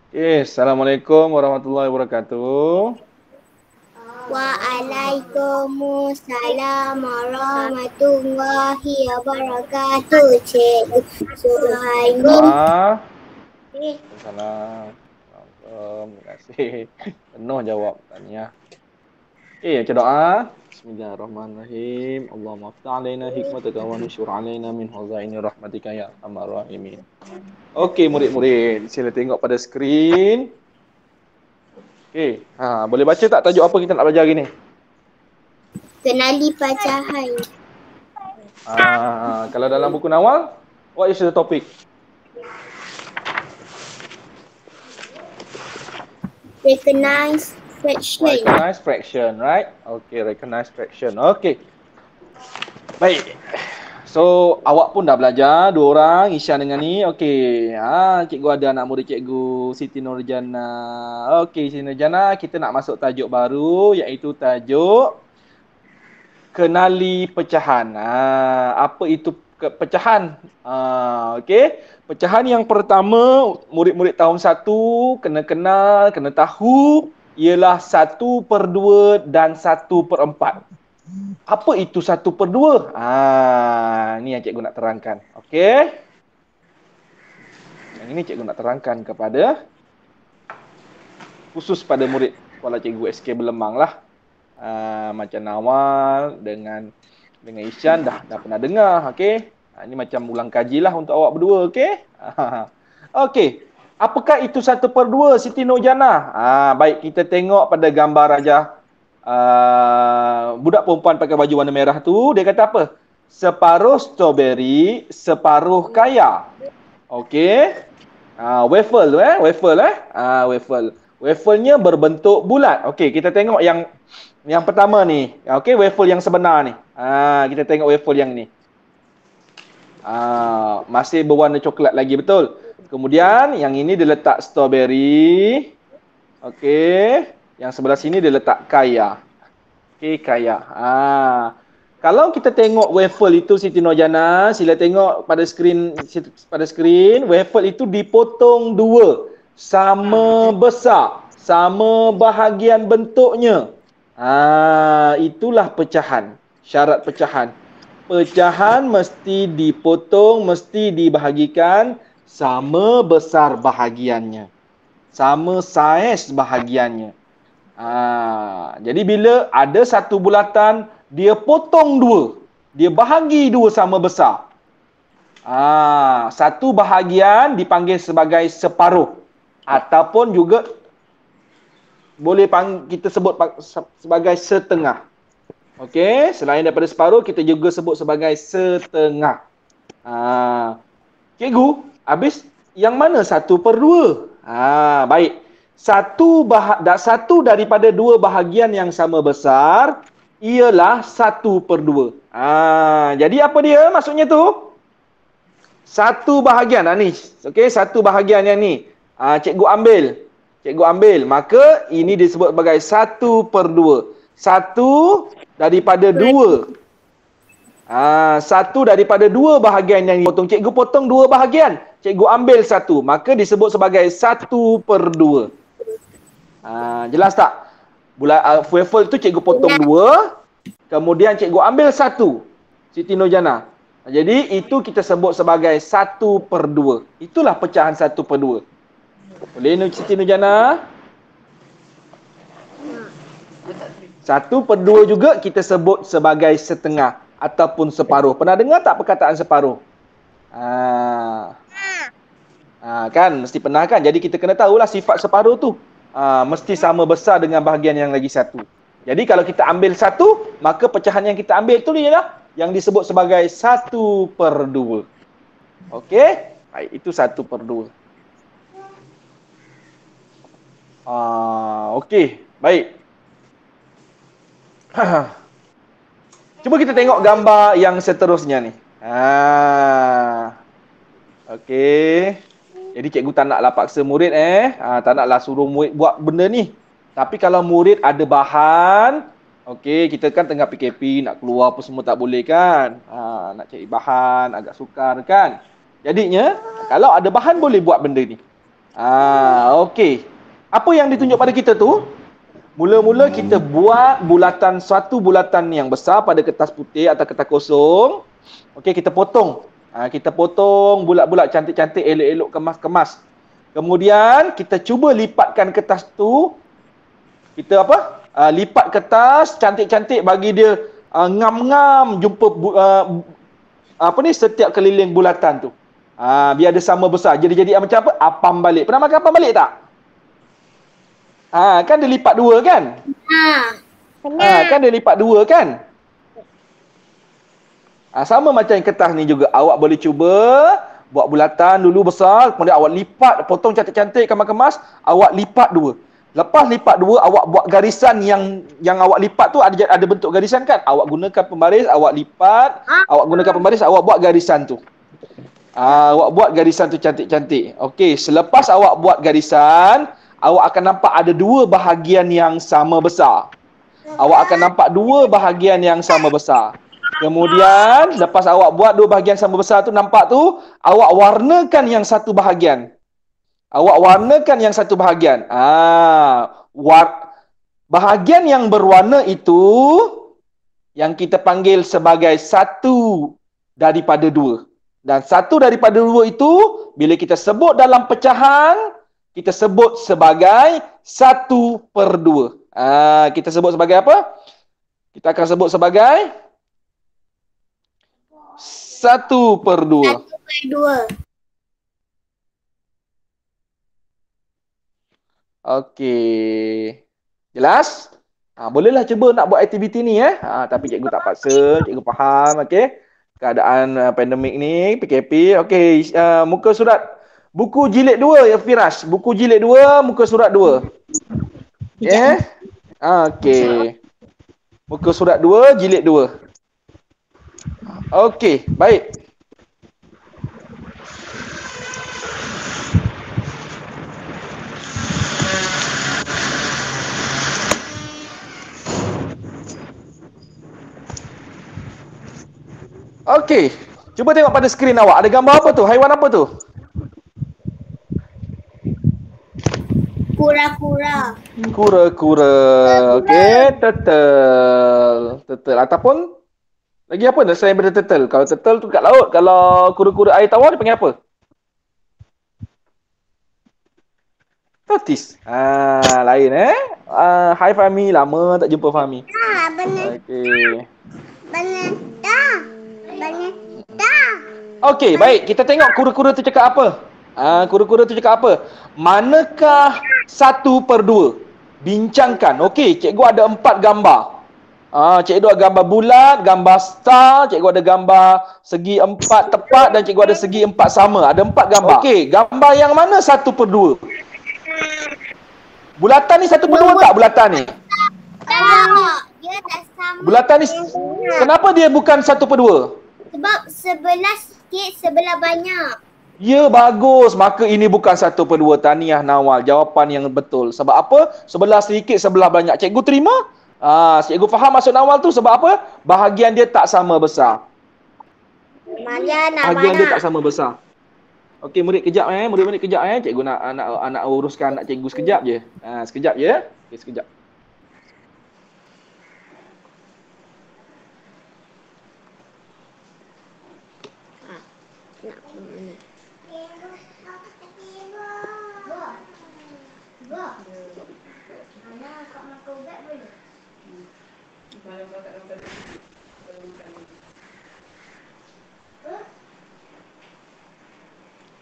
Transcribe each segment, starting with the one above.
Assalamualaikum warahmatullahi wabarakatuh. Waalaikumsalam warahmatullahi wabarakatuh, Cikgu Suhaimin. Ah, salam. Terima kasih. Penuh jawab tanya. Baca doa. Bismillahirrahmanirrahim. Allahumma aftah alaina hikmataka wa nusyur alaina min hazaini rahmatika ya arhamar rahimin. Okey, murid-murid, sila tengok pada skrin. Okey, boleh baca tak tajuk apa kita nak belajar hari ni? Kenali pecahan. Kalau dalam buku Nawal, what is the topic? Recognize fraction. Recognize fraction, right? Okay, recognize fraction. Okay. Baik. So, awak pun dah belajar, dua orang, Isyan dengan ni. Okey. Cikgu ada anak murid cikgu, Siti Nurjana. Okey, Siti Nurjana, kita nak masuk tajuk baru, iaitu tajuk kenali pecahan. Apa itu pecahan? Okey. Pecahan yang pertama, murid-murid tahun 1 kena kenal, kena tahu, ialah 1/2 dan 1/4. Apa itu 1/2? Ni yang cikgu nak terangkan. Okey. Yang ini cikgu nak terangkan kepada khusus pada murid sekolah cikgu SK Belemang lah. Macam Nawal dengan Isyan dah pernah dengar. Okey. Ini macam ulang kaji lah untuk awak berdua. Okey. Okey. Apakah itu 1/2, Siti Nurjana? Baik, kita tengok pada gambar aja. Budak perempuan pakai baju warna merah tu, dia kata apa? Separuh strawberry, separuh kaya. Okey. Waffle tu waffle waffle. Waffle-nya berbentuk bulat. Okey, kita tengok yang pertama ni. Okey, waffle yang sebenar ni. Kita tengok waffle yang ni. Masih berwarna coklat lagi, betul? Kemudian yang ini dia letak strawberry. Okey. Yang sebelah sini dia letak kaya. Okey, kaya. Kalau kita tengok waffle itu, Siti Nurjana, sila tengok pada skrin, waffle itu dipotong dua. Sama besar, sama bahagian bentuknya. Itulah pecahan. Syarat pecahan. Pecahan mesti dipotong, mesti dibahagikan sama besar bahagiannya. Sama saiz bahagiannya. Jadi bila ada satu bulatan, dia potong dua. Dia bahagi dua sama besar. Satu bahagian dipanggil sebagai separuh. Ataupun juga boleh kita sebut sebagai setengah. Okey, selain daripada separuh, kita juga sebut sebagai setengah. Cikgu, habis yang mana 1/2? Baik. Satu daripada dua bahagian yang sama besar ialah 1/2. Jadi apa dia maksudnya tu? Satu bahagian ni. Okey, satu bahagian yang ni. Cikgu ambil. Maka ini disebut sebagai 1/2. Satu daripada dua. Satu daripada dua bahagian yang dipotong. Cikgu potong dua bahagian. Cikgu ambil satu. Maka disebut sebagai 1/2. Jelas tak? Waffle tu cikgu potong dua. Kemudian cikgu ambil satu. Siti Nurjana. Jadi itu kita sebut sebagai 1/2. Itulah pecahan 1/2. Boleh Siti Nurjana? 1/2 juga kita sebut sebagai setengah ataupun separuh. Pernah dengar tak perkataan separuh? Kan mesti pernah kan? Jadi kita kena tahulah sifat separuh tu. Mesti sama besar dengan bahagian yang lagi satu. Jadi kalau kita ambil satu, maka pecahan yang kita ambil tu ialah yang disebut sebagai 1/2. Okey? Baik, itu 1/2. Okey, baik. Cuba kita tengok gambar yang seterusnya ni. Okey. Jadi cikgu tak naklah paksa murid tak naklah suruh murid buat benda ni. Tapi kalau murid ada bahan, okey, kita kan tengah PKP, nak keluar apa semua tak boleh kan. Nak cari bahan, agak sukar kan. Jadinya, kalau ada bahan boleh buat benda ni. Okey. Apa yang ditunjuk pada kita tu? Mula-mula kita buat satu bulatan yang besar pada kertas putih atau kertas kosong. Okey, kita potong. Kita potong bulat-bulat cantik-cantik, elok-elok, kemas-kemas. Kemudian kita cuba lipatkan kertas tu. Kita apa? Lipat kertas cantik-cantik bagi dia ngam-ngam jumpa setiap keliling bulatan tu. Biar dia sama besar. Jadi macam apa? Apam balik. Pernah makan apam balik tak? Kan dia lipat dua kan? Kan dia lipat dua kan? Sama macam yang kertas ni juga. Awak boleh cuba buat bulatan dulu besar, kemudian awak lipat, potong cantik-cantik, kemas-kemas, awak lipat dua. Lepas lipat dua, awak buat garisan yang awak lipat tu ada bentuk garisan kan? Awak gunakan pembaris, awak lipat, awak gunakan pembaris, awak buat garisan tu. Awak buat garisan tu cantik-cantik. Okey, selepas awak buat garisan, awak akan nampak ada dua bahagian yang sama besar. Awak akan nampak dua bahagian yang sama besar. Kemudian, lepas awak buat dua bahagian sama besar tu, nampak tu, awak warnakan yang satu bahagian. Awak warnakan yang satu bahagian. Bahagian yang berwarna itu, yang kita panggil sebagai satu daripada dua. Dan satu daripada dua itu, bila kita sebut dalam pecahan, kita sebut sebagai 1/2. Kita sebut sebagai apa? Kita akan sebut sebagai 1/2. 1/2. Okey. Jelas? Bolehlah cuba nak buat aktiviti ni tapi cikgu tak paksa, cikgu faham, okey. Keadaan pandemik ni, PKP. Okey, muka surat buku jilid 2 ya Firas. Buku jilid 2, muka surat 2. Okey. Okey. Muka surat 2, jilid 2. Okey, baik. Okey, cuba tengok pada skrin awak. Ada gambar apa tu? Haiwan apa tu? Kura-kura. Kura-kura. Okey, turtle. Turtle ataupun lagi apa dah selain daripada turtle? Kalau turtle tu kat laut, kalau kura-kura air tawar dia panggil apa? Tortoise. Lain Hai Fahmi, lama tak jumpa Fahmi. Benar. Okey. Benar dah. Benar dah. Okey, baik. Kita tengok kura-kura tu cakap apa. Kura-kura tu cakap apa? Manakah 1/2? Bincangkan. Okey, cikgu ada 4 gambar. Cikgu ada gambar bulat, gambar star, cikgu ada gambar segi 4 tepat dan cikgu ada segi 4 sama. Ada 4 gambar. Okey, gambar yang mana 1/2? Bulatan ni 1/2 tak bulatan ni? Tak. Dia tak sama. Bulatan ni kenapa dia bukan 1/2? Sebab sebelah sikit, sebelah banyak. Ya, bagus. Maka ini bukan 1/2. Tahniah Nawal. Jawapan yang betul. Sebab apa? Sebelah sedikit, sebelah banyak. Cikgu terima? Cikgu faham maksud Nawal tu sebab apa? Bahagian dia tak sama besar. Bahagian dia tak sama besar. Okey, murid kejap murid-murid kejap Cikgu nak uruskan anak cikgu sekejap je. Sekejap je. Okey, sekejap.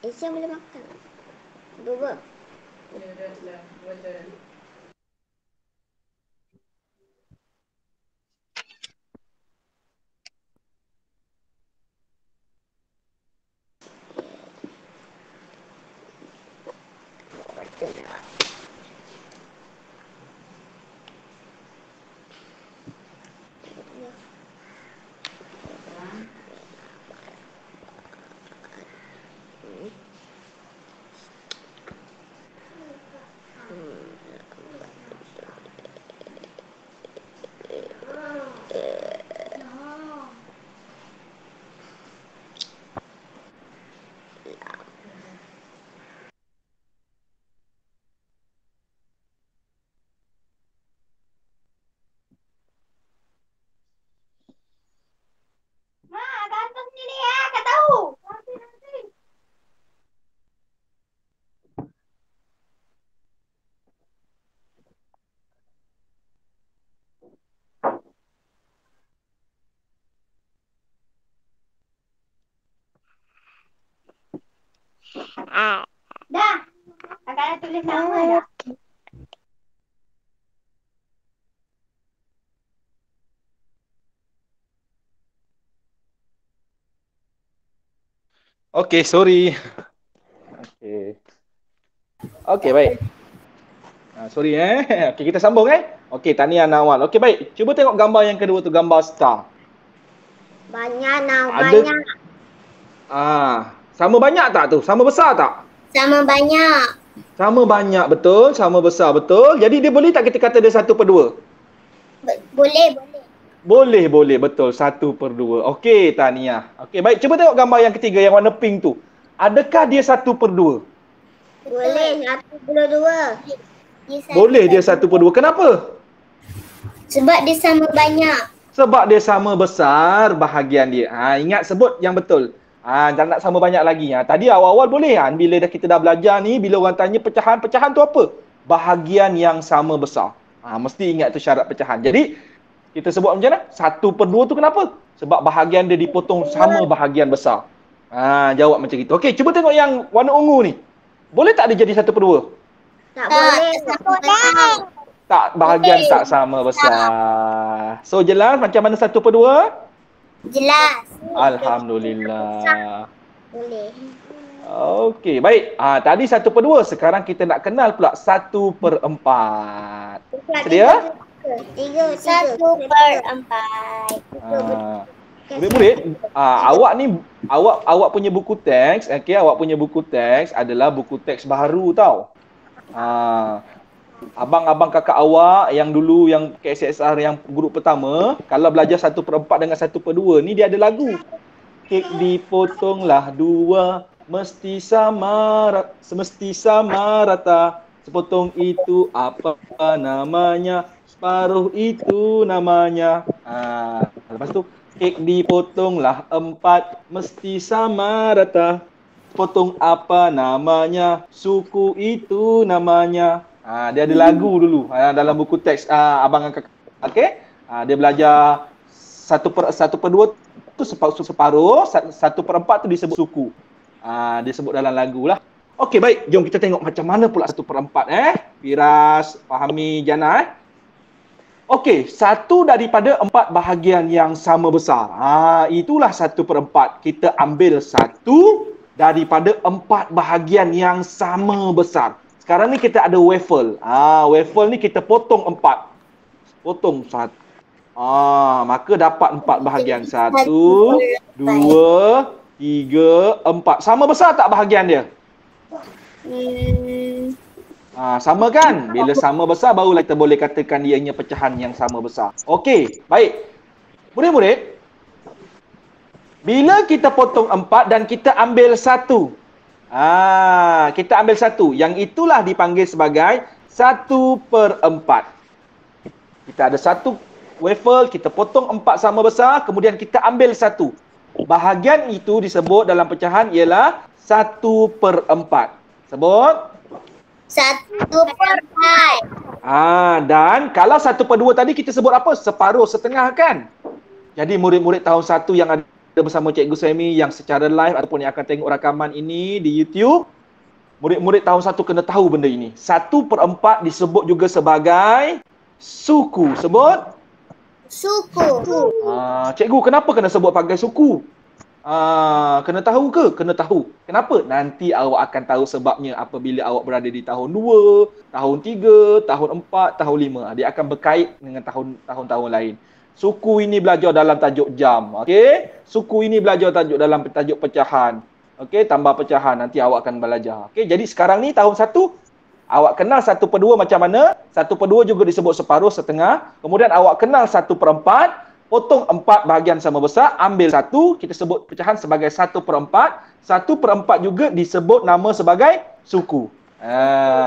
Aisyah boleh makan. Dua. Dah. Kakak dah tulis nama dah. Okey, sorry. Okey. Okey, baik. Sorry Okey, kita sambung Okey, tahniah Nawal. Okey, baik. Cuba tengok gambar yang kedua tu, gambar star. Banyak nak Ada banyak. sama banyak tak tu? Sama besar tak? Sama banyak. Sama banyak betul, sama besar betul. Jadi dia boleh tak kita kata dia 1/2? Boleh. Boleh betul, 1/2. Okey, tahniah. Okey, baik. Cuba tengok gambar yang ketiga yang warna pink tu. Adakah dia 1/2? Boleh 1/2. Boleh dia 1/2. Kenapa? Sebab dia sama banyak. Sebab dia sama besar bahagian dia. Ingat sebut yang betul. Jangan nak sama banyak lagi. Tadi awal-awal boleh bila kita dah belajar ni, bila orang tanya pecahan tu apa? Bahagian yang sama besar. Mesti ingat tu syarat pecahan. Jadi, kita sebut macam mana? 1/2 tu kenapa? Sebab bahagian dia dipotong sama bahagian besar. Jawab macam itu. Okey, cuba tengok yang warna ungu ni. Boleh tak dia jadi 1/2? Tak boleh. Tak, bahagian tak sama besar. So, jelas macam mana 1/2? Jelas. Alhamdulillah. Boleh. Okey, baik. Tadi 1/2. Sekarang kita nak kenal pula 1/4. Sedia? 1/4. Murid-murid, awak punya buku teks, awak punya buku teks adalah buku teks baru tau. Abang-abang kakak awak yang dulu yang KSSR yang group pertama, kalau belajar 1/4 dengan 1/2 ni dia ada lagu. Kek dipotonglah 2, semesti sama rata. Sepotong itu apa namanya? Separuh itu namanya. Lepas tu kek dipotonglah 4, mesti sama rata. Potong apa namanya? Suku itu namanya. Dia ada lagu dulu dalam buku teks abang dan kakak. Okey? Dia belajar 1/2 tu separuh, 1/4 tu disebut suku. Dia sebut dalam lagu lah. Okey, baik. Jom kita tengok macam mana pula 1/4 Firas, Fahmi, Jana Okey, 1 daripada 4 bahagian yang sama besar. Itulah 1/4. Kita ambil 1 daripada 4 bahagian yang sama besar. Sekarang ni kita ada waffle. Waffle ni kita potong 4. Potong 1. Maka dapat 4 bahagian. 1, 2, 3, 4. Sama besar tak bahagian dia? Sama kan? Bila sama besar barulah kita boleh katakan dia punya pecahan yang sama besar. Okey, baik. Murid-murid, bila kita potong 4 dan kita ambil 1. Kita ambil 1. Yang itulah dipanggil sebagai 1/4. Kita ada 1 waffle, kita potong 4 sama besar, kemudian kita ambil 1. Bahagian itu disebut dalam pecahan ialah 1/4. Sebut? 1/4. Dan kalau 1/2 tadi kita sebut apa? Separuh, setengah kan? Jadi murid-murid tahun 1 yang ada bersama Cikgu Semi yang secara live ataupun yang akan tengok rakaman ini di YouTube, murid-murid tahun 1 kena tahu benda ini. 1/4 disebut juga sebagai suku. Sebut? Suku. Cikgu, kenapa kena sebut pakai suku? Kena tahu ke? Kena tahu. Kenapa? Nanti awak akan tahu sebabnya apabila awak berada di tahun 2, tahun 3, tahun 4, tahun 5. Dia akan berkait dengan tahun-tahun lain. Suku ini belajar dalam tajuk jam. Okey? Suku ini belajar dalam tajuk pecahan. Okey? Tambah pecahan. Nanti awak akan belajar. Okey? Jadi sekarang ni tahun 1, awak kenal 1/2 macam mana? 1/2 juga disebut separuh, setengah. Kemudian awak kenal 1/4. Potong 4 bahagian sama besar, ambil 1, kita sebut pecahan sebagai 1/4. 1/4 juga disebut nama sebagai suku.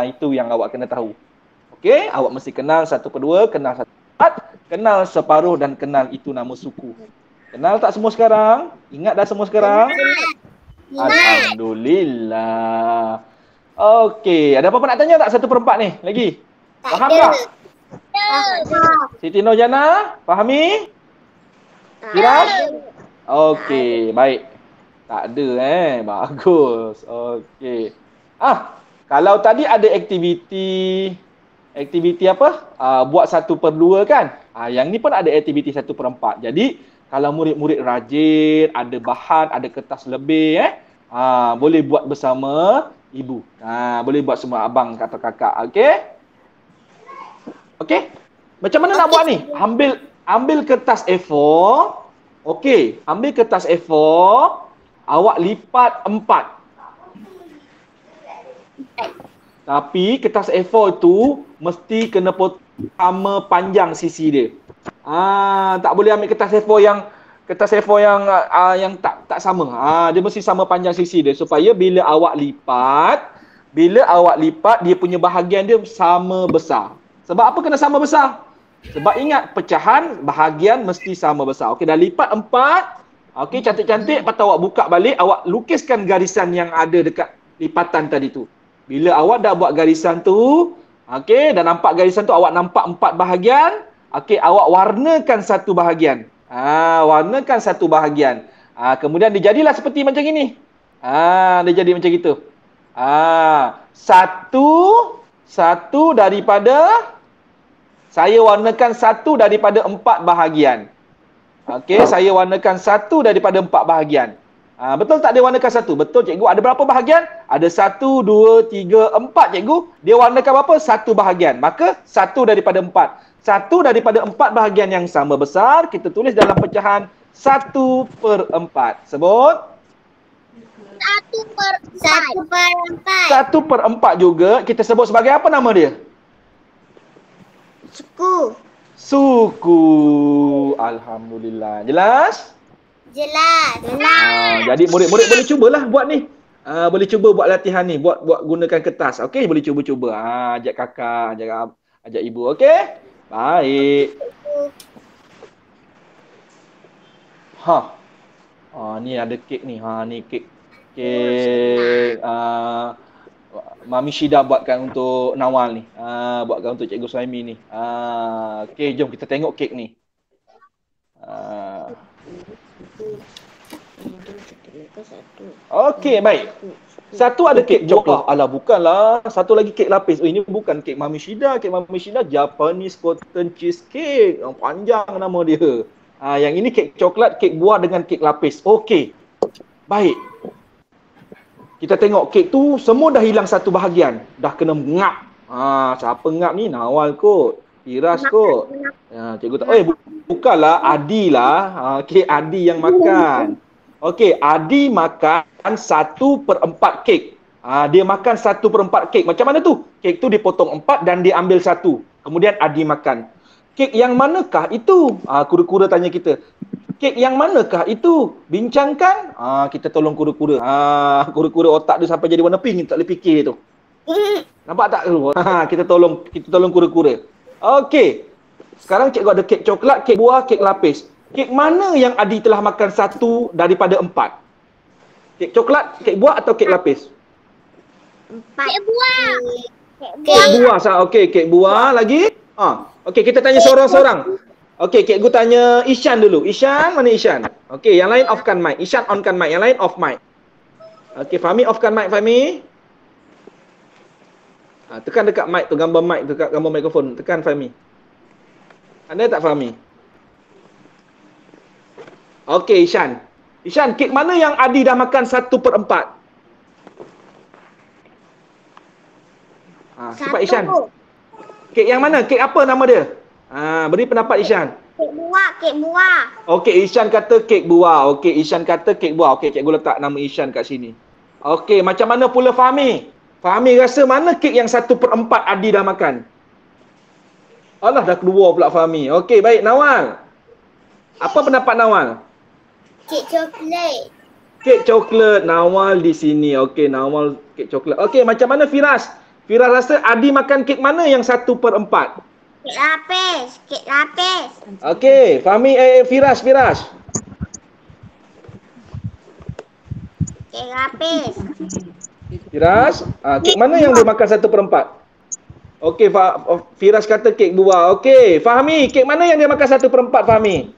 Itu yang awak kena tahu. Okey, awak mesti kenal 1/2, kenal 1/4, kenal separuh dan kenal itu nama suku. Kenal tak semua sekarang? Ingat dah semua sekarang? Alhamdulillah. Okey, ada apa-apa nak tanya tak 1/4 ni lagi? Faham tak? Siti Nurjana, fahami? Firas? Okey, baik. Tak ada Bagus. Okey. Kalau tadi ada aktiviti apa? Buat 1/2 kan? Yang ni pun ada aktiviti 1/4. Jadi kalau murid-murid rajin, ada bahan, ada kertas lebih boleh buat bersama ibu. Boleh buat semua abang atau kakak. Okey? Okey? Macam mana nak buat ni? Ambil kertas A4. Okey, ambil kertas A4, awak lipat 4. Tapi kertas A4 itu mesti kena potong sama panjang sisi dia. Tak boleh ambil kertas A4 yang tak sama. Dia mesti sama panjang sisi dia supaya bila awak lipat dia punya bahagian dia sama besar. Sebab apa kena sama besar? Sebab ingat pecahan bahagian mesti sama besar. Okey, dah lipat 4. Okey, cantik-cantik. Lepas tu awak buka balik, awak lukiskan garisan yang ada dekat lipatan tadi tu. Bila awak dah buat garisan tu, okey, dah nampak garisan tu, awak nampak 4 bahagian. Okey, awak warnakan satu bahagian. Warnakan satu bahagian. Kemudian dia jadilah seperti macam ini. Dia jadi macam gitu. Satu daripada saya warnakan 1 daripada 4 bahagian. Okey, saya warnakan 1 daripada 4 bahagian. Betul tak dia warnakan 1? Betul cikgu. Ada berapa bahagian? Ada 1, 2, 3, 4 cikgu. Dia warnakan berapa? 1 bahagian. Maka 1 daripada 4. 1 daripada 4 bahagian yang sama besar, kita tulis dalam pecahan 1/4. Sebut. 1/4. 1/4 juga kita sebut sebagai apa nama dia? Suku. Alhamdulillah. Jelas? Jelas. Jadi murid-murid boleh cubalah buat ni. Boleh cuba buat latihan ni, buat gunakan kertas. Okey, boleh cuba-cuba. Ajak kakak, ajak ibu. Okey? Baik. Ni ada kek ni. Ni kek Mami Syida buatkan untuk Nawal ni. Buatkan untuk Cikgu Suhaimi ni. Okey, jom kita tengok kek ni. Okey, baik. Satu ada kek coklat. Alah, bukanlah. Satu lagi kek lapis. Ini bukan kek Mami Syida. Kek Mami Syida Japanese Cotton Cheesecake. Yang panjang nama dia. Yang ini kek coklat, kek buah dengan kek lapis. Okey. Baik. Kita tengok kek tu semua dah hilang satu bahagian. Dah kena ngap. Siapa ngap ni? Nawal kot. Firas kot. Cikgu tak. Bukanlah. Adi lah. Okey, Adi yang makan. Okey, Adi makan 1/4 kek. Dia makan 1/4 kek. Macam mana tu? Kek tu dipotong 4 dan dia ambil 1. Kemudian Adi makan. Kek yang manakah itu? Kura-kura tanya kita. Kek yang manakah itu? Bincangkan. Kita tolong kura-kura. Kura-kura otak dia sampai jadi warna pink, tak boleh fikir tu. Nampak tak? Kita tolong kura-kura. Okey. Sekarang cikgu ada kek coklat, kek buah, kek lapis. Kek mana yang Adi telah makan 1 daripada 4? Kek coklat, kek buah atau kek lapis? Kek buah. Kek buah. Okey, kek buah lagi. Okey, kita tanya seorang-seorang. Okey, cikgu tanya Ishan dulu. Ishan, mana Ishan? Okey, yang lain offkan mic. Ishan onkan mic, yang lain off mic. Okey, Fahmi offkan mic, Fahmi. Tekan dekat mic tu, gambar mic tu, dekat gambar mikrofon. Tekan Fahmi. Ada tak Fahmi? Okey, Ishan. Ishan, kek mana yang Adi dah makan 1/4? Cepat Ishan. Kek yang mana? Kek apa nama dia? Beri pendapat Ishan. Kek buah. Okey, Ishan kata kek buah. Okey, Ishan kata kek buah. Okey, cikgu letak nama Ishan kat sini. Okey, macam mana pula Fahmi? Fahmi rasa mana kek yang 1/4 Adi dah makan? Alah, dah keluar pula Fahmi. Okey, baik. Nawal. Apa pendapat Nawal? Kek coklat. Kek coklat. Nawal di sini. Okey, Nawal kek coklat. Okey, macam mana Firas? Firas rasa Adi makan kek mana yang 1/4? Kek lapis. Okey, Fahmi Firas. Kek lapis. Firas, kek mana yang dia makan 1/4? Okey, Firas kata kek buah. Okey, Fahmi, kek mana yang dia makan 1/4 Fahmi?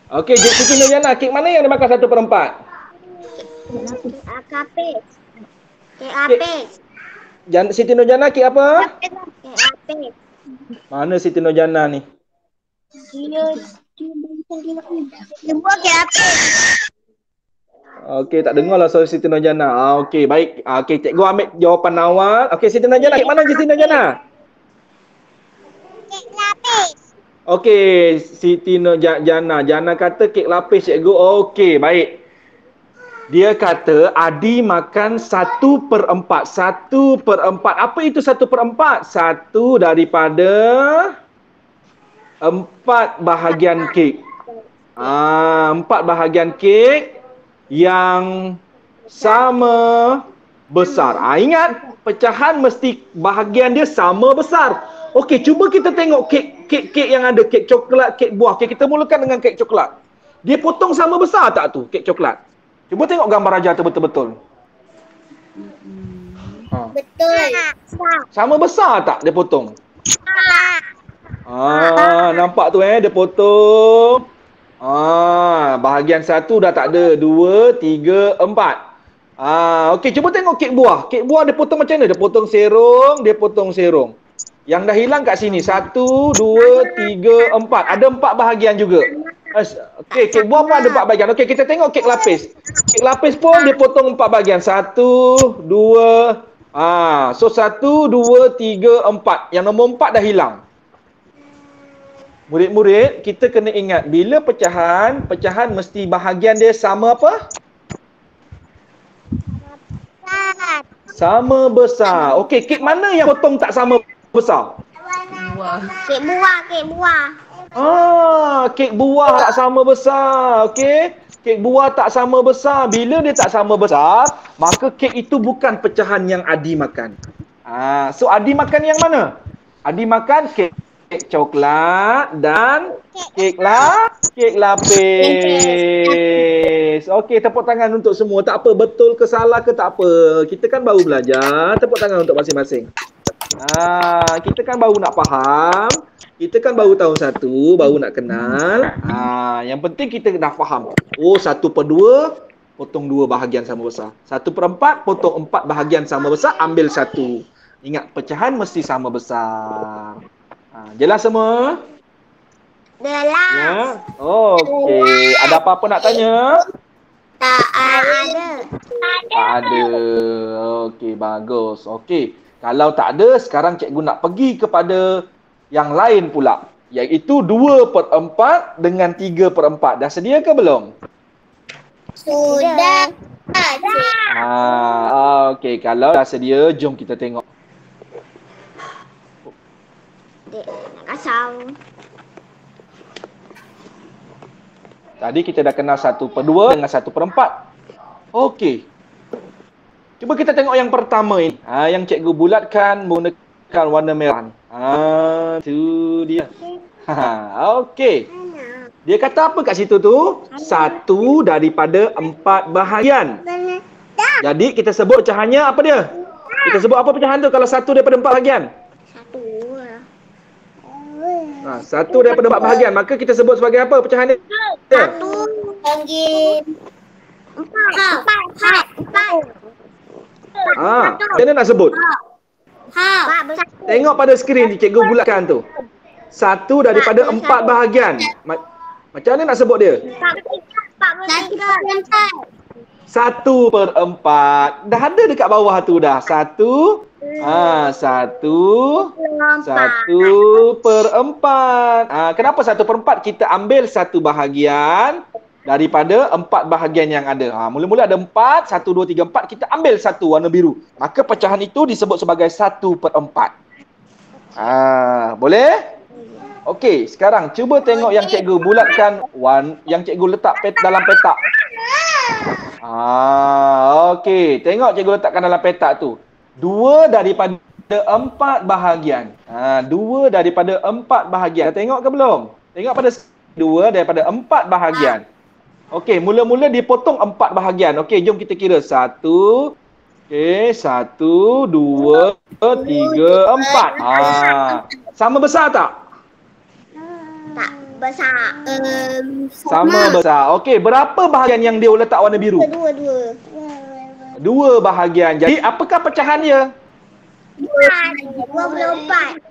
Okey, Siti Nurjana, kek mana yang dimakan 1/4? Kapis. Kek lapis. Siti Nurjana, kek apa? Kek lapis. Mana Siti Nurjana ni? Dia buat kek lapis. Okey, tak dengarlah suara Siti Nurjana. Okey, baik. Okey, cikgu ambil jawapan awal. Okey, Siti Nurjana, kek mana Siti Nurjana? Kek lapis. Okey, Siti Nurjana. Jana kata kek lapis, cikgu. Okey, baik. Dia kata Adi makan 1/4. 1/4. Apa itu 1/4? 1 daripada 4 bahagian kek. 4 bahagian kek yang sama besar. Ingat, pecahan mesti bahagian dia sama besar. Okey, cuba kita tengok kek yang ada, kek coklat, kek buah. Okay, kita mulakan dengan kek coklat. Dia potong sama besar tak tu, kek coklat? Cuba tengok gambar Raja tu betul-betul. Betul. Sama besar tak dia potong? Nampak tu dia potong. Bahagian 1 dah tak ada. 2, 3, 4. Okey, cuba tengok kek buah. Kek buah dia potong macam mana? Dia potong serong, dia potong serong. Yang dah hilang kat sini 1, 2, 3, 4. Ada 4 bahagian juga. Okey, kek buah pun ada 4 bahagian. Okey, kita tengok kek lapis. Kek lapis pun dia potong 4 bahagian. 1, 2. So 1, 2, 3, 4. Yang nombor 4 dah hilang. Murid-murid, kita kena ingat bila pecahan mesti bahagian dia sama apa? Sama besar. Okey, kek mana yang potong tak sama besar? Kek buah, kek buah. Kek buah tak sama besar. Okey. Kek buah tak sama besar. Bila dia tak sama besar, maka kek itu bukan pecahan yang Adi makan. So Adi makan yang mana? Adi makan kek coklat dan kek lapis. Okey, tepuk tangan untuk semua. Tak apa, betul ke salah ke tak apa. Kita kan baru belajar. Tepuk tangan untuk masing-masing. Kita kan baru nak faham. Kita kan baru tahun 1, baru nak kenal. Yang penting kita dah faham. 1/2 potong 2 bahagian sama besar. 1/4 potong 4 bahagian sama besar, ambil 1. Ingat, pecahan mesti sama besar. Jelas semua? Jelas. Ya. Okey. Ada apa-apa nak tanya? Tak ada. Tak ada. Okey, bagus. Okey. Kalau tak ada, sekarang cikgu nak pergi kepada yang lain pula. Iaitu 2/4 dengan 3/4. Dah sedia ke belum? Sudah. Okey. Kalau dah sedia, jom kita tengok. Nak kasau. Tadi kita dah kenal 1/2 dengan 1/4. Okey. Cuba kita tengok yang pertama ini. Yang cikgu bulatkan menggunakan warna merah. Tu dia. Okey. Dia kata apa kat situ tu? 1 daripada 4 bahagian. Jadi kita sebut pecahannya apa dia? Kita sebut apa pecahan tu kalau 1 daripada 4 bahagian? 1 daripada 4 bahagian. Maka kita sebut sebagai apa pecahan dia? 1 bagi 4. Macam mana nak sebut? Tengok pada skrin cikgu bulatkan tu. 1 daripada 4 bahagian. Macam mana nak sebut dia? 1/4. Dah ada dekat bawah tu dah. 1. 1/4. Kenapa 1/4? Kita ambil 1 bahagian daripada 4 bahagian yang ada. Mula-mula ada 4, 1, 2, 3, 4. Kita ambil 1 warna biru. Maka pecahan itu disebut sebagai 1/4. Boleh? Okey, sekarang cuba tengok yang cikgu bulatkan, yang cikgu letak dalam petak. Okey, tengok cikgu letakkan dalam petak tu. 2 daripada 4 bahagian. 2 daripada 4 bahagian. Dah tengok ke belum? Tengok pada 2 daripada 4 bahagian. Okey, mula-mula dipotong 4 bahagian. Okey, jom kita kira. 1. Okey, 1, 2, 3, 4. Sama besar tak? Tak besar. Sama besar. Okey, berapa bahagian yang dia letak warna biru? Dua bahagian. Jadi apakah pecahan dia? 24.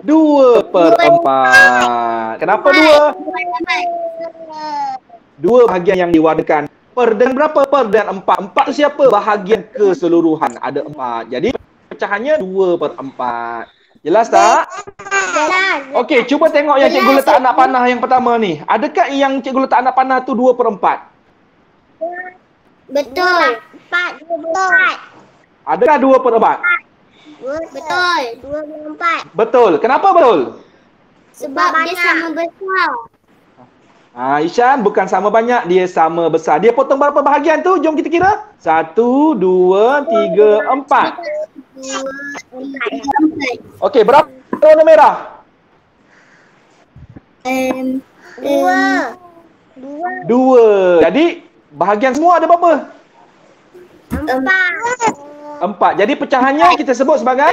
2/4. Kenapa 2? 2 bahagian yang diwarnakan. Per dan berapa per dan 4? 4 tu siapa? Bahagian keseluruhan. Ada 4. Jadi pecahannya 2/4. Jelas tak? Jelas. Okey, cuba tengok yang cikgu letak anak panah yang pertama ni. Adakah yang cikgu letak anak panah tu 2/4? Betul. 4, 24. Adakah 2/4? Betul. 24. Betul. Kenapa betul? Sebab dia sama besar. Ishan, bukan sama banyak, dia sama besar. Dia potong berapa bahagian tu? Jom kita kira. 1, 2, 3, 4. 4. Okey, berapa warna merah? 2. 2. Jadi, bahagian semua ada berapa? 4. 4. Jadi, pecahannya kita sebut sebagai?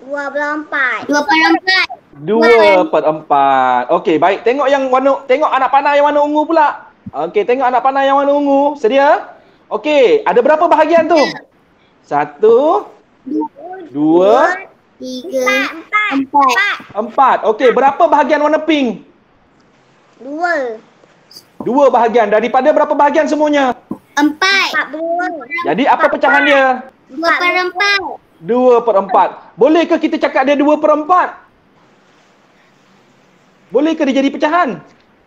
24. 24. 2/4. Okey, baik. Tengok yang warna, tengok anak panah yang warna ungu pula. Okey, tengok anak panah yang warna ungu. Sedia? Okey, ada berapa bahagian tu? 1, 2, 3, 4. Okey, berapa bahagian warna pink? 2. 2 bahagian. Daripada berapa bahagian semuanya? 4. Jadi apa pecahan dia? 2/4. 2/4. Bolehkah kita cakap dia 2/4? Bolehkah dia jadi pecahan?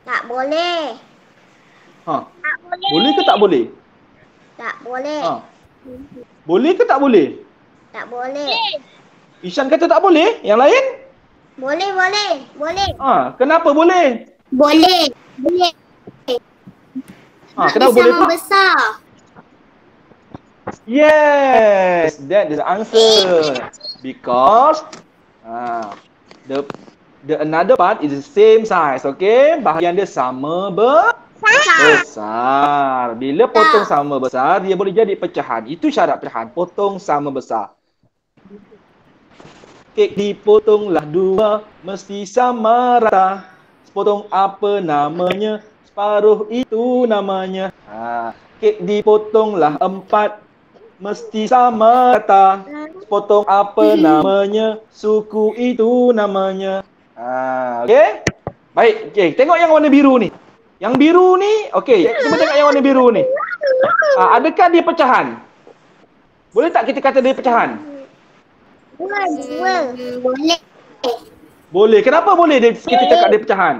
Tak boleh. Boleh ke tak boleh? Tak boleh. Boleh ke tak boleh? Tak boleh. Ishan kata tak boleh. Yang lain? Boleh. Kenapa boleh? Boleh. Kenapa boleh sama pula? besar. Yes, that is the answer. Because the another part is the same size, okay? Bahagian dia sama besar. Bila potong sama besar, dia boleh jadi pecahan. Itu syarat pecahan, potong sama besar. Kek dipotonglah 2, mesti sama rata. Potong apa namanya? Separuh itu namanya. Kek dipotonglah 4, mesti sama rata. Potong apa namanya? Suku itu namanya. Okey. Baik, okey. Tengok yang warna biru ni. Yang biru ni, okey. Cuba tengok yang warna biru ni. Adakah dia pecahan? Boleh tak kita kata dia pecahan? Boleh. Boleh. Kenapa boleh kita cakap dia pecahan?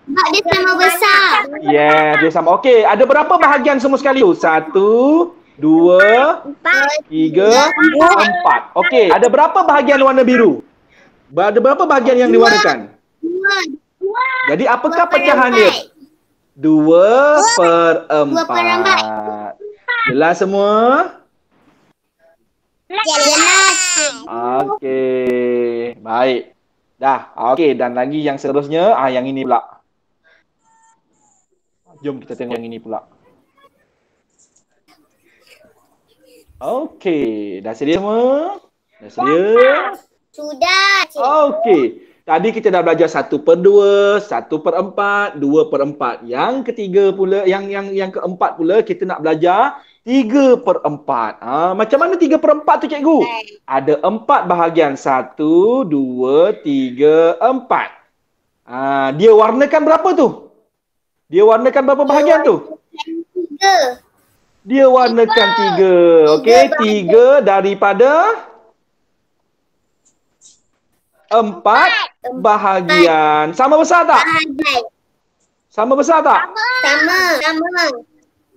Sebab dia sama besar. Yes, dia sama. Okey, ada berapa bahagian semua sekali tu? 1, 2, 3, 4. Okey, ada berapa bahagian warna biru? Ada berapa bahagian yang diwarnakan? 2. Jadi apakah pecahan dia? 2/4. Jelas semua? Jelas. Okey, baik. Dah. Okey, dan lagi yang seterusnya, yang ini pula. Jom kita tengok yang ini pula. Okey, dah sedia semua? Dah sedia? Sudah. Okey. Tadi kita dah belajar 1/2, 1/4, 2/4. Yang ketiga pula, yang keempat pula kita nak belajar 3/4. Macam mana 3/4 tu cikgu? Ada 4 bahagian. 1, 2, 3, 4. Dia warnakan berapa tu? Dia warnakan berapa bahagian tu? 3. Dia warnakan 3. Okey, 3 daripada 4 bahagian. Sama besar tak? Sama besar tak?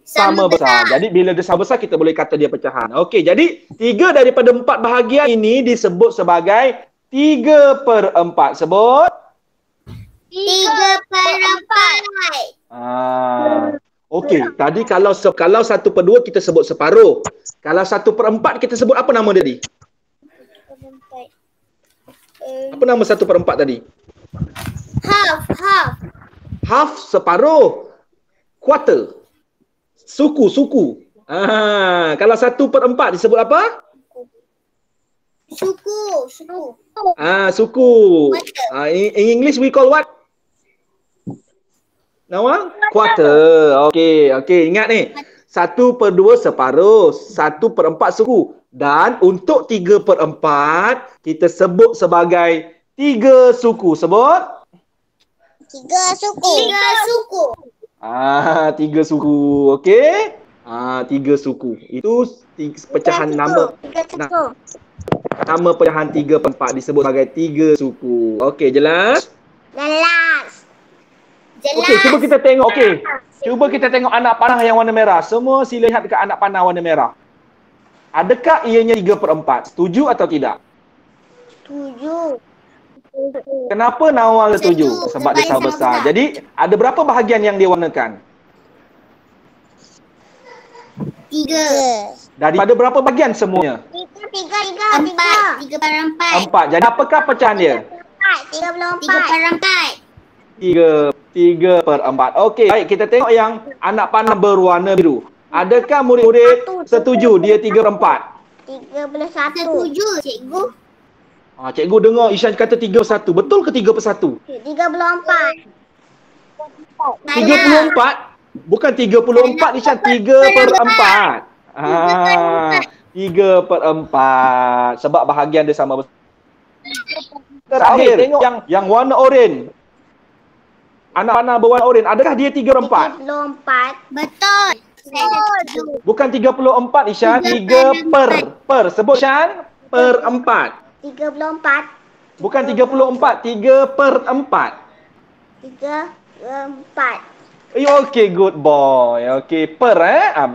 Sama besar. Jadi bila dia sama besar kita boleh kata dia pecahan. Okey, jadi 3 daripada 4 bahagian ini disebut sebagai 3/4. Sebut 3/4. Okey, tadi kalau 1/2 kita sebut separuh. Kalau 1/4 kita sebut apa nama dia tadi? Apa nama 1/4 tadi? Half. Half, separuh. Quarter. Suku. Kalau 1/4 disebut apa? Suku. Suku. In English we call what? Nawa? Quarter. Okey, okey. Ingat ni. 1/2 separuh, 1/4 suku. Dan untuk 3/4, kita sebut sebagai 3 suku. Sebut? 3 suku. 3 suku. 3 suku. Okey? 3 suku. Itu pecahan nama. 3 suku. Nama pecahan 3/4 disebut sebagai 3 suku. Okey, jelas? Jelas. Okey, cuba kita tengok. Okey. Cuba kita tengok anak panah yang warna merah. Semua sila lihat dekat anak panah warna merah. Adakah ianya 3/4? Setuju atau tidak? Setuju. Kenapa Nawal setuju? Sebab dia sama besar. Jadi, ada berapa bahagian yang dia warnakan? 3. Daripada berapa bahagian semuanya? 4. 3/4. Jadi, apakah pecahan dia? 3/4. 3/4. Okey, baik, kita tengok yang anak panah berwarna biru. Adakah murid-murid setuju dia 3/4? 31. Setuju, cikgu. Cikgu dengar Ishan kata 3/1. Betul ke 3/1? 34. 34? Bukan 34 Ishan, 3/4. 3/4. Sebab bahagian dia sama besar. Terakhir, tengok yang warna oranye. Anak panah berwarna oranye, adakah dia 3/4? 34. Betul. Bukan 34 Ishan, 3/per. Sebut Ishan, per 4. 34. Bukan 34, 3/4. 3/4. Okey, good boy. Okey, per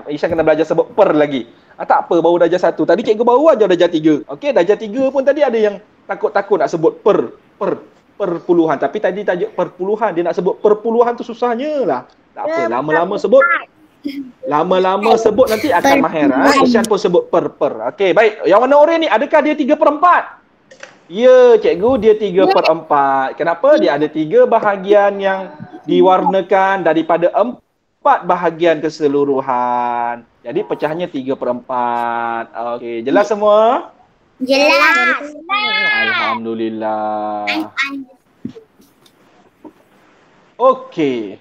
Ishan kena belajar sebut per lagi. Tak apa, baru darjah 1. Tadi cikgu baru ajar darjah 3. Okey, darjah 3 pun tadi ada yang takut-takut nak sebut perpuluhan. Tapi tadi tajuk perpuluhan, dia nak sebut perpuluhan tu susahnya lah. Tak apa, lama-lama sebut. Lama-lama sebut nanti akan mahir. Ishan pun sebut per. Okey, baik. Yang warna oranye ni, adakah dia 3/4? Ya, cikgu, dia 3/4. Kenapa? Dia ada 3 bahagian yang diwarnakan daripada 4 bahagian keseluruhan. Jadi pecahannya 3/4. Okey, jelas semua? Jelas. Alhamdulillah. Okey.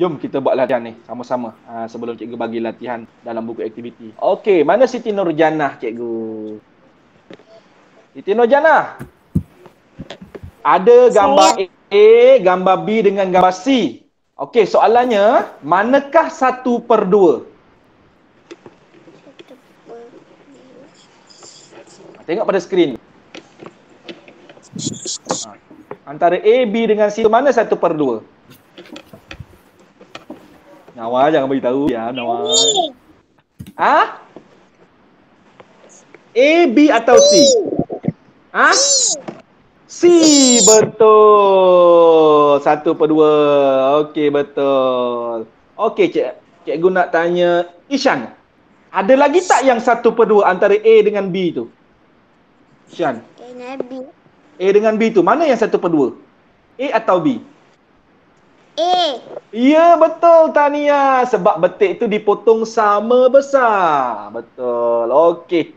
Jom kita buat latihan ni sama-sama sebelum cikgu bagi latihan dalam buku aktiviti. Okey, mana Siti Nurjanah cikgu? Siti Nurjanah. Ada gambar A, gambar B dengan gambar C. Okey, soalannya, manakah 1/2? Tengok pada skrin. Antara A, B dengan C, mana 1/2? Nawal jangan beritahu ya, Nawal. A, B atau C? C, betul. 1/2. Okey, betul. Okey, cikgu nak tanya Ishan. Ada lagi tak yang 1/2 antara A dengan B tu? Ishan. A dengan B tu, mana yang 1/2? A atau B? A. Ya, betul Tania. Sebab betik itu dipotong sama besar. Betul. Okey.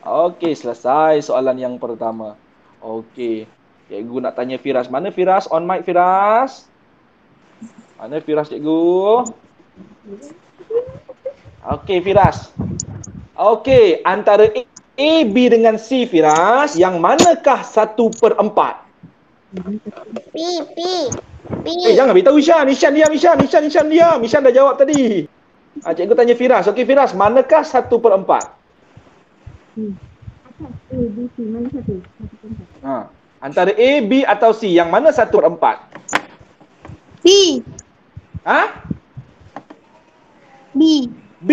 Okey, selesai soalan yang pertama. Okey. Cikgu nak tanya Firas. Mana Firas? On mic Firas. Mana Firas cikgu? Okey, Firas. Okey, antara A, B dengan C Firas, yang manakah 1/4? P. Jangan beritahu Ishan. Ishan diam. Ishan dah jawab tadi. Cikgu tanya Firas. Okey Firas, manakah 1/4? A, B, C, mana satu? Antara A, B atau C, yang mana 1/4? B. B.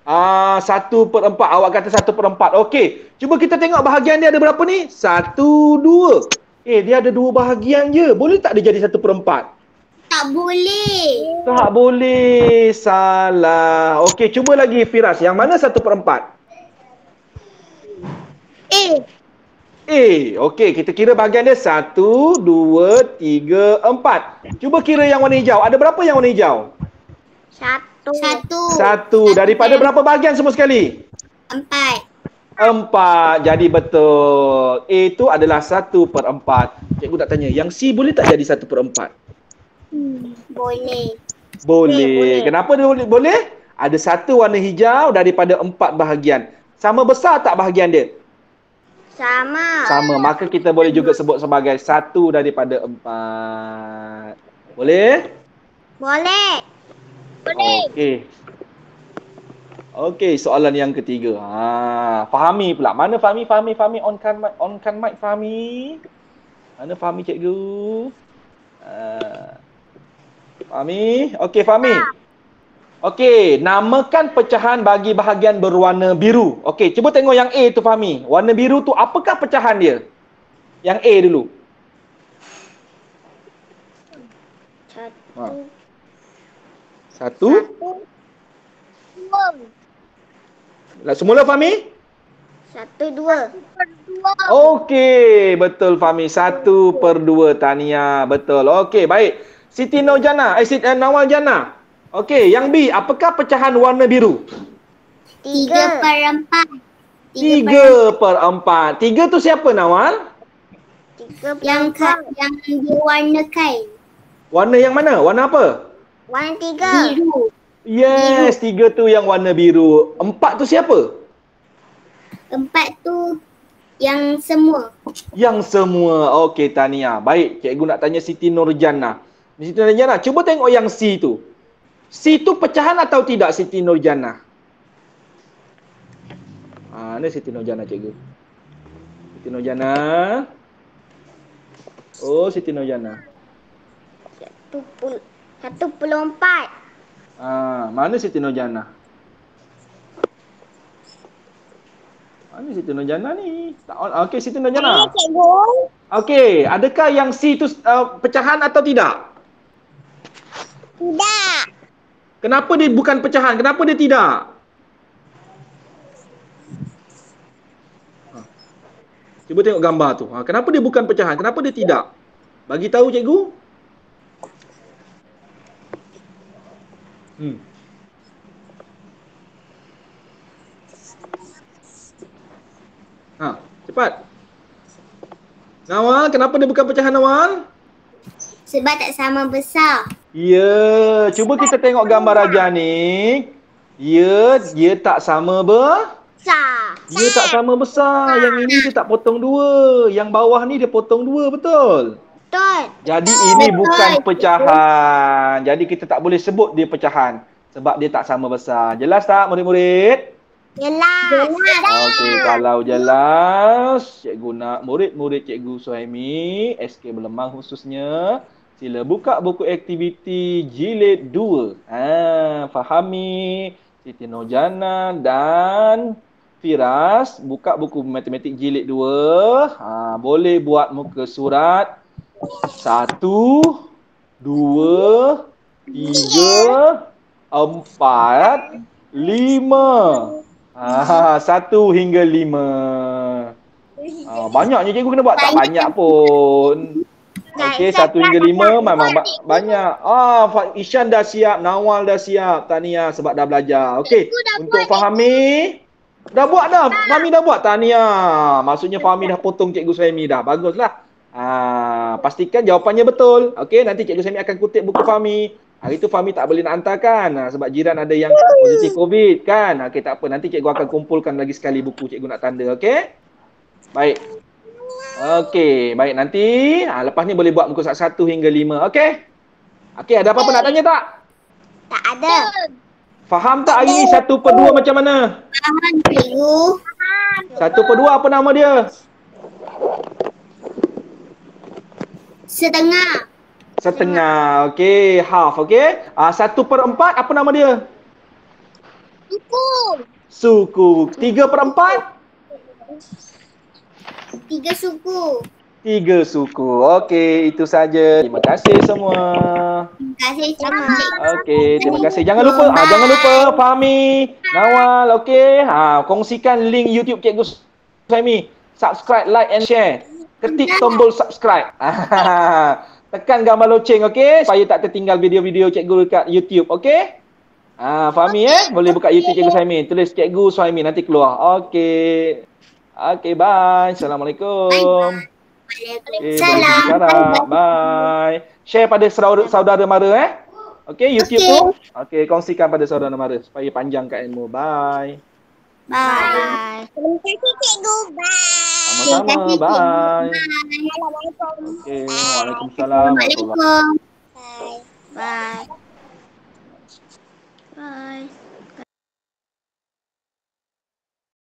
1/4. Awak kata 1/4. Okey. Cuba kita tengok bahagian dia ada berapa ni? 1, 2. Dia ada 2 bahagian je. Boleh tak dia jadi 1/4? Tak boleh. Tak boleh. Salah. Okey, cuba lagi Firas. Yang mana 1/4? A. Okey, kita kira bahagian dia 1, 2, 3, 4. Cuba kira yang warna hijau. Ada berapa yang warna hijau? 1. 1. Daripada berapa bahagian semua sekali? 4. 4. Jadi betul. A itu adalah 1/4. Cikgu nak tanya, yang C boleh tak jadi 1/4? Boleh. Boleh. Kenapa dia boleh? Ada satu warna hijau daripada 4 bahagian. Sama besar tak bahagian dia? Sama. Sama. Maka kita boleh juga sebut sebagai 1 daripada 4. Boleh? Boleh. Boleh. Okey. Okey, soalan yang ketiga. Fahmi pula. Mana Fahmi? Onkan mic Fahmi. Mana Fahmi cikgu? Fahmi. Okey, Fahmi. Okey, namakan pecahan bagi bahagian berwarna biru. Okey, cuba tengok yang A tu Fahmi. Warna biru tu apakah pecahan dia? Yang A dulu. Satu. Semula Fahmi? 1, 2. Okey, betul Fahmi. 1/2. Tahniah. Betul. Okey, baik. Siti Nurjana, Nawal Jana. Okey, yang B, apakah pecahan warna biru? 3/4. 3/4. 3 tu siapa Nawal? Yang berwarna kain. Warna yang mana? Warna apa? Warna 3. Biru. Yes, 3 tu yang warna biru. 4 tu siapa? 4 tu yang semua. Yang semua. Okey, tahniah. Baik, cikgu nak tanya Siti Nurjana. Siti Nurjana, cuba tengok yang C tu. C tu pecahan atau tidak Siti Nurjana? Mana Siti Nurjana cikgu? Siti Nurjana. Oh, Siti Nurjana. 1/4. Mana Siti Nurjana? Mana Siti Nurjana ni? Okey, Siti Nurjana. Cikgu. Okey, adakah yang C tu pecahan atau tidak? Tidak. Kenapa dia bukan pecahan? Kenapa dia tidak? Cuba tengok gambar tu. Kenapa dia bukan pecahan? Kenapa dia tidak? Bagi tahu cikgu. Cepat. Nawal, kenapa dia bukan pecahan Nawal? Sebab tak sama besar. Ya, cuba kita tengok gambar Raja ni. Ya, dia tak sama Besar. dia tak sama besar. Yang ini dia tak potong 2. Yang bawah ni dia potong 2, betul? Betul. Jadi ini bukan pecahan. Jadi kita tak boleh sebut dia pecahan. Sebab dia tak sama besar. Jelas tak murid-murid? Jelas. Okey, kalau jelas, cikgu nak murid-murid cikgu Suhaimi, SK Berlemang khususnya, sila buka buku aktiviti jilid 2. Fahami, Siti Nurjana dan Firas, buka buku matematik jilid 2. Boleh buat muka surat 1, 2, 3, 4, 5. 1 hingga 5. Banyaknya cikgu kena buat. Tak banyak pun. Okey, 1 hingga 5 memang banyak. Ishan dah siap, Nawal dah siap. Tahniah sebab dah belajar. Okey, untuk Fahmi dah buat dah. Fahmi dah buat. Tahniah. Maksudnya Fahmi dah potong cikgu Suhaimi dah. Baguslah. Pastikan jawapannya betul. Okey, nanti cikgu Suhaimi akan kutip buku Fahmi. Hari tu Fahmi tak boleh nak hantarkan sebab jiran ada yang positif COVID kan. Okey, tak apa. Nanti cikgu akan kumpulkan lagi sekali buku cikgu nak tanda. Okey? Baik. Okey, baik. Nanti lepas ni boleh buat muka surat 1 hingga 5. Okey? Okey, ada apa-apa nak tanya tak? Tak ada. Faham tak hari ni 1/2 macam mana? Faham cikgu. 1/2 apa nama dia? Setengah. Setengah. Okey, half. Okey. 1/4 apa nama dia? Suku. Suku. 3/4? 3 suku. 3 suku. Okey, itu saja. Terima kasih semua. Terima kasih cikgu. Okey, terima kasih. Jangan lupa Fahmi, Nawal, okey. Kongsikan link YouTube Cikgu Suhaimi. Subscribe, like and share. Ketik tombol subscribe. Tekan gambar loceng, okey, supaya tak tertinggal video-video cikgu dekat YouTube, okey? Fahmi boleh buka YouTube Cikgu Suhaimi. Tulis Cikgu Suhaimi nanti keluar. Okey. Okey, bye. Assalamualaikum. Waalaikumsalam. Bye. Share pada saudara mara Okey, YouTube tu. Okey, kongsikan pada saudara mara supaya panjangkan ilmu. Bye. Bye. Terima kasih cikgu. Bye. Sama-sama. Bye. Assalamualaikum. Okey, waalaikumsalam warahmatullahi. Bye. Bye.